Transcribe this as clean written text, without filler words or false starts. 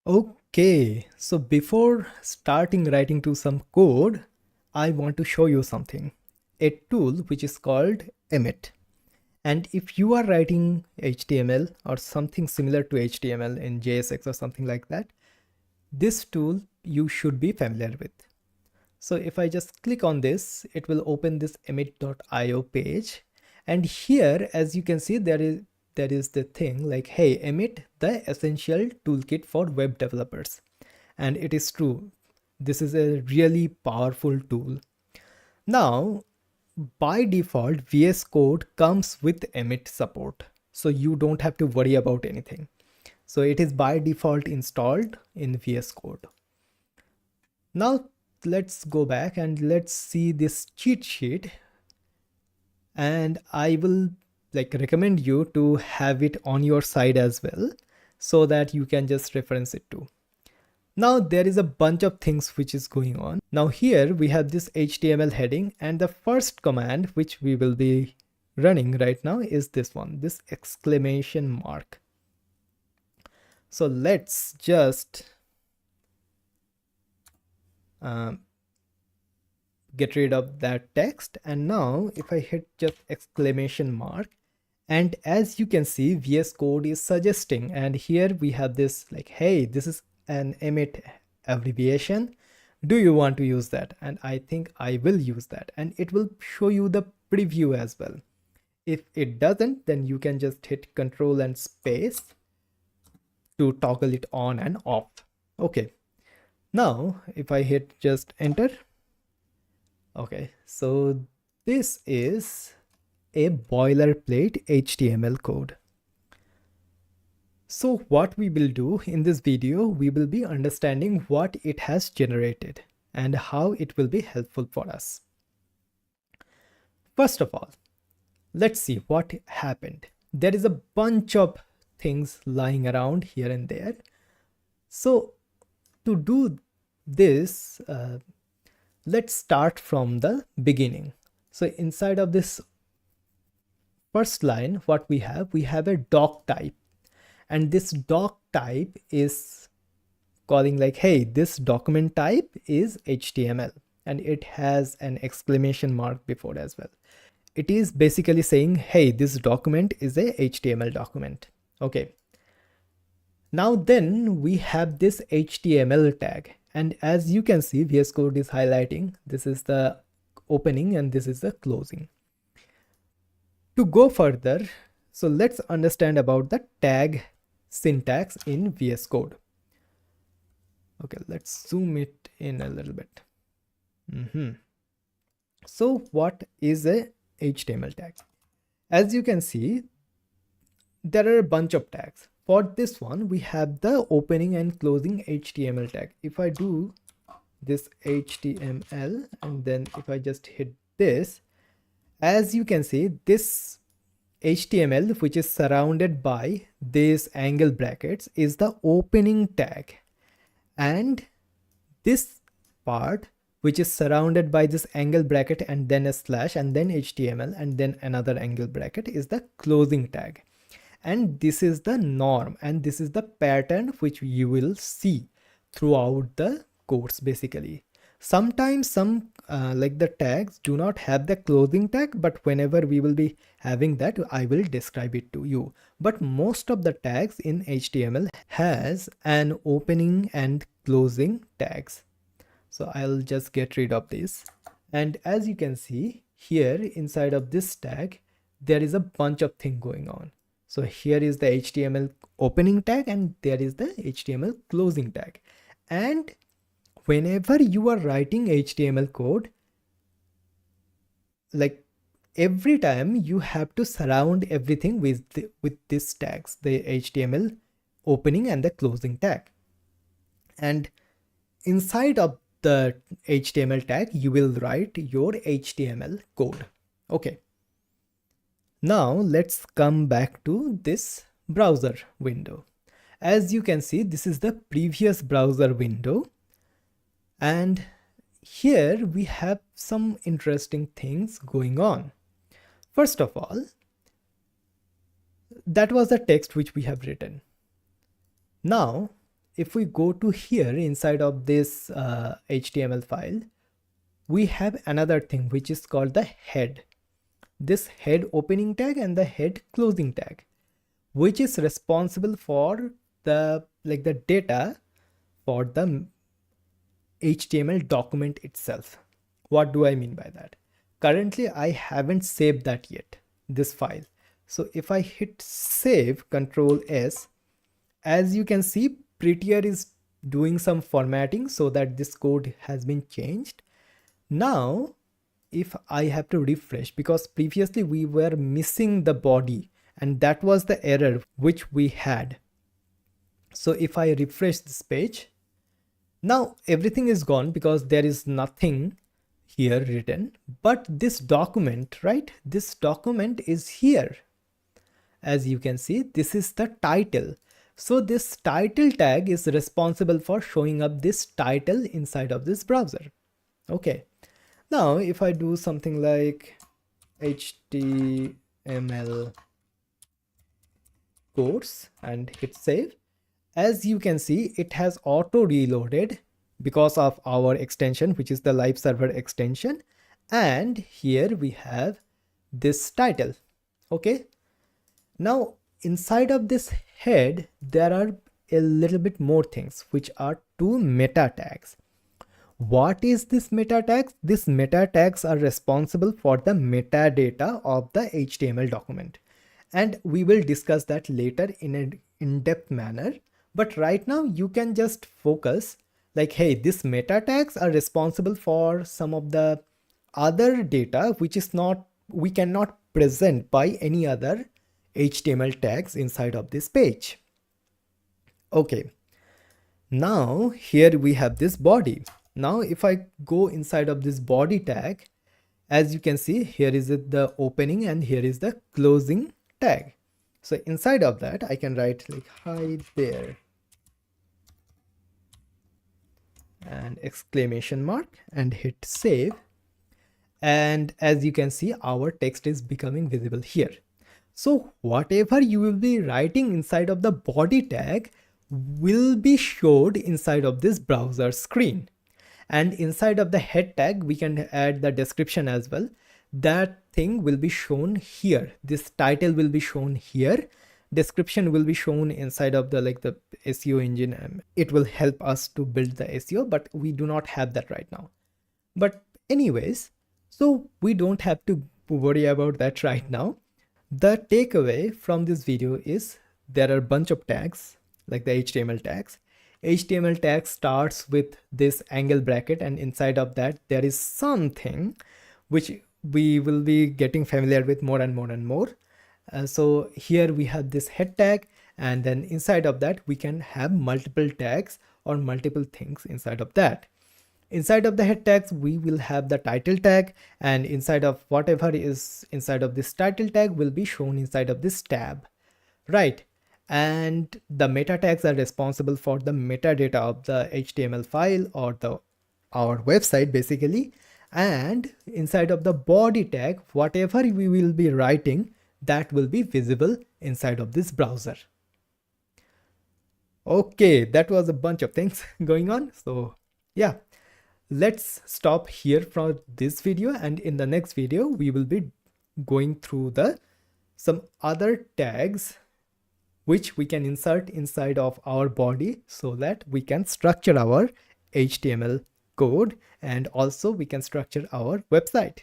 Okay, so before starting writing to some code, I want to show you something. A tool which is called Emmet. And if you are writing HTML or something similar to HTML in JSX or something like that, this tool you should be familiar with. So if I just click on this, it will open this emmet.io page. And here, as you can see, there is the thing like, hey, Emmet, the essential toolkit for web developers. And it is true. This is a really powerful tool. Now, by default, VS Code comes with Emmet support. So you don't have to worry about anything. So it is by default installed in VS Code. Now let's go back and let's see this cheat sheet, and I will recommend you to have it on your side as well so that you can just reference it too. Now there is a bunch of things which is going on. Now here we have this HTML heading, and the first command which we will be running right now is this one, this exclamation mark. So let's just get rid of that text, and now if I hit just exclamation mark, and as you can see, VS Code is suggesting, and here we have this like, hey, this is an Emmet abbreviation, do you want to use that? And I think I will use that, and it will show you the preview as well. If it doesn't, then you can just hit Control and space to toggle it on and off. Okay, now if I hit just enter, okay, so this is a boilerplate HTML code. So what we will do in this video, we will be understanding what it has generated and how it will be helpful for us. First of all, let's see what happened. There is a bunch of things lying around here and there. So to do this, let's start from the beginning. So inside of this first line, what we have a doc type, and this doc type is calling like, hey, this document type is HTML, and it has an exclamation mark before as well. It is basically saying, hey, this document is a HTML document. Okay, now then we have this HTML tag, and as you can see, VS Code is highlighting this is the opening and this is the closing. To go further, so let's understand about the tag syntax in VS Code. Okay, let's zoom it in a little bit. So what is a HTML tag? As you can see, there are a bunch of tags. For this one, we have the opening and closing HTML tag. If I do this HTML and then if I just hit this, as you can see, this HTML, which is surrounded by these angle brackets, is the opening tag, and this part, which is surrounded by this angle bracket and then a slash and then HTML and then another angle bracket, is the closing tag. And this is the norm, and this is the pattern which you will see throughout the course. Basically, sometimes some like the tags do not have the closing tag, but whenever we will be having that, I will describe it to you. But most of the tags in HTML has an opening and closing tags. So I'll just get rid of this, and as you can see here inside of this tag, there is a bunch of things going on. So here is the HTML opening tag and there is the HTML closing tag. And whenever you are writing HTML code, like every time you have to surround everything with these tags, the HTML opening and the closing tag. And inside of the HTML tag, you will write your HTML code. Okay. Now let's come back to this browser window. As you can see, this is the previous browser window, and here we have some interesting things going on. First of all, that was the text which we have written. Now if we go to here inside of this HTML file, we have another thing which is called the head. This head opening tag and the head closing tag, which is responsible for the data for the HTML document itself. What do I mean by that? Currently, I haven't saved that yet, this file. So if I hit save, Control S, as you can see, Prettier is doing some formatting so that this code has been changed. Now, if I have to refresh, because previously we were missing the body and that was the error which we had. So if I refresh this page, now everything is gone because there is nothing here written, but this document, right? This document is here. As you can see, this is the title. So this title tag is responsible for showing up this title inside of this browser. Okay. Now, if I do something like HTML course and hit save, as you can see, it has auto reloaded because of our extension, which is the live server extension. And here we have this title. Okay. Now, inside of this head, there are a little bit more things, which are two meta tags. What is this meta tags? These meta tags are responsible for the metadata of the HTML document. And we will discuss that later in an in-depth manner. But right now you can just focus like, hey, these meta tags are responsible for some of the other data, which is not, we cannot present by any other HTML tags inside of this page. Okay. Now here we have this body. Now if I go inside of this body tag, as you can see, here is the opening and here is the closing tag. So inside of that, I can write like hi there and exclamation mark and hit save. And as you can see, our text is becoming visible here. So whatever you will be writing inside of the body tag will be showed inside of this browser screen. And inside of the head tag, we can add the description as well. That thing will be shown here. This title will be shown here. Description will be shown inside of the the SEO engine. It will help us to build the SEO, but we do not have that right now. But anyways, so we don't have to worry about that right now. The takeaway from this video is there are a bunch of tags like the HTML tags. HTML tag starts with this angle bracket, and inside of that there is something which we will be getting familiar with more and more and more. So here we have this head tag, and then inside of that we can have multiple tags or multiple things inside of that. Inside of the head tags, we will have the title tag, and inside of whatever is inside of this title tag will be shown inside of this tab, right? And the meta tags are responsible for the metadata of the HTML file or our website basically. And inside of the body tag, whatever we will be writing, that will be visible inside of this browser. Okay, that was a bunch of things going on. So yeah, let's stop here from this video, and in the next video we will be going through some other tags which we can insert inside of our body so that we can structure our HTML code, and also we can structure our website.